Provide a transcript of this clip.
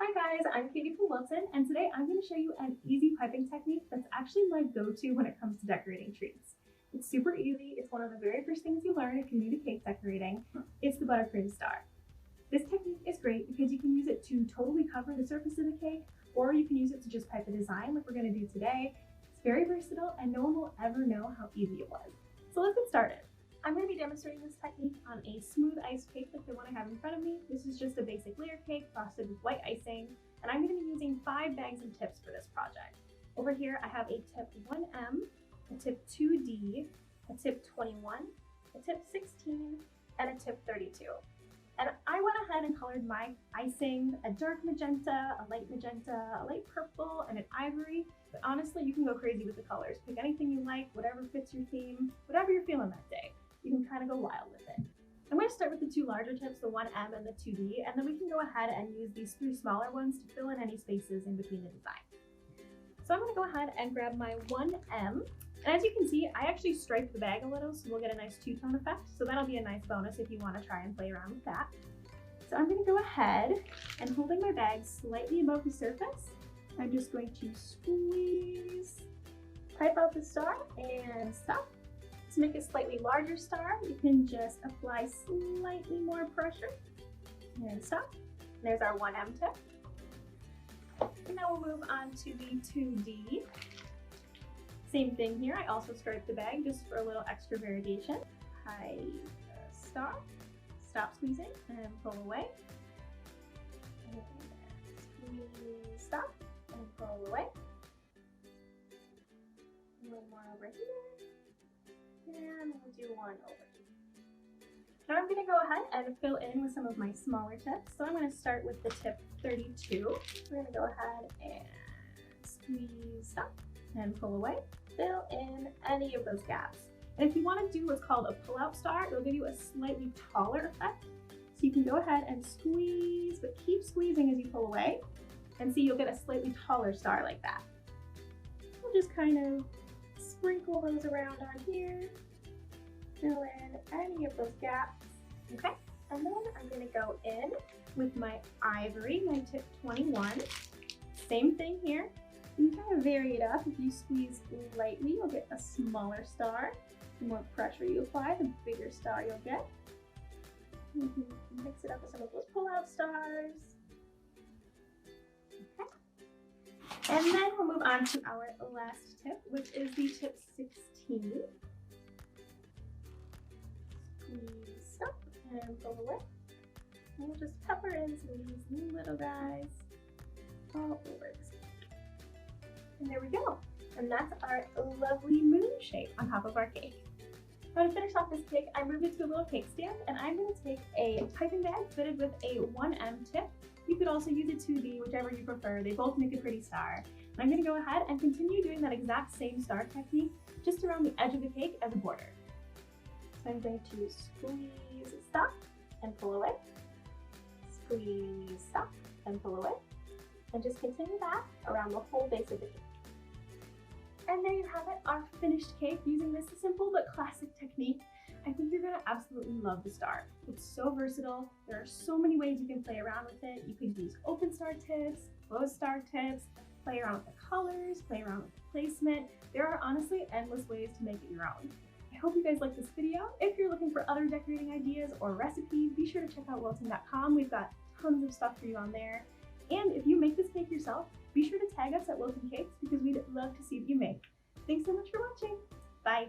Hi guys, I'm Katie from Wilton, and today I'm going to show you an easy piping technique that's actually my go-to when it comes to decorating treats. It's super easy. It's one of the very first things you learn if you're new to cake decorating. It's the buttercream star. This technique is great because you can use it to totally cover the surface of the cake, or you can use it to just pipe a design like we're going to do today. It's very versatile and no one will ever know how easy it was. So let's get started. I'm going to be demonstrating this technique on a smooth ice cake like the one I have in front of me. This is just a basic layer cake frosted with white icing, and I'm going to be using 5 bags of tips for this project. Over here I have a tip 1M, a tip 2D, a tip 21, a tip 16, and a tip 32. And I went ahead and colored my icing a dark magenta, a light purple, and an ivory. But honestly, you can go crazy with the colors. Pick anything you like, whatever fits your theme, whatever you're feeling that day. You can kind of go wild with it. I'm going to start with the 2 larger tips, the 1M and the 2D, and then we can go ahead and use these 3 smaller ones to fill in any spaces in between the design. So I'm going to go ahead and grab my 1M, and as you can see, I actually striped the bag a little so we'll get a nice two-tone effect, so that'll be a nice bonus if you want to try and play around with that. So I'm going to go ahead and holding my bag slightly above the surface, I'm just going to squeeze, pipe out the star, and stop. To make a slightly larger star, you can just apply slightly more pressure and stop. There's our 1M tip. And now we'll move on to the 2D. Same thing here. I also striped the bag just for a little extra variegation. Pipe a star, stop squeezing, and pull away. And squeeze, stop, and pull away. A little more over here. And we'll do one over here. Now I'm going to go ahead and fill in with some of my smaller tips. So I'm going to start with the tip 32. We're going to go ahead and squeeze, stop, and pull away. Fill in any of those gaps. And if you want to do what's called a pull-out star, it'll give you a slightly taller effect. So you can go ahead and squeeze, but keep squeezing as you pull away. And see, you'll get a slightly taller star like that. We'll just kind of sprinkle those around on here, fill in any of those gaps, okay? And then I'm gonna go in with my ivory, my tip 21. Same thing here. You can kind of vary it up. If you squeeze lightly, you'll get a smaller star. The more pressure you apply, the bigger star you'll get. You can mix it up with some of those pull-out stars. Okay. And then we'll move on to our last tip, which is the tip 16. Squeeze, stop, and pull away. And we'll just pepper in some of these little guys all over this cake. And there we go. And that's our lovely moon shape on top of our cake. Now to finish off this cake, I moved it to a little cake stand, and I'm going to take a piping bag fitted with a 1M tip. You could also use a 2D, whichever you prefer. They both make a pretty star. And I'm going to go ahead and continue doing that exact same star technique just around the edge of the cake as a border. So I'm going to squeeze, stop, and pull away. Squeeze, stop, and pull away. And just continue that around the whole base of the cake. And there you have it, our finished cake using this simple but classic technique. I think you're gonna absolutely love the star. It's so versatile. There are so many ways you can play around with it. You could use open star tips, closed star tips, play around with the colors, play around with the placement. There are honestly endless ways to make it your own. I hope you guys like this video. If you're looking for other decorating ideas or recipes, be sure to check out wilton.com. We've got tons of stuff for you on there. And if you make this cake yourself, be sure to tag us at Wilton Cakes because we'd love to see what you make. Thanks so much for watching. Bye.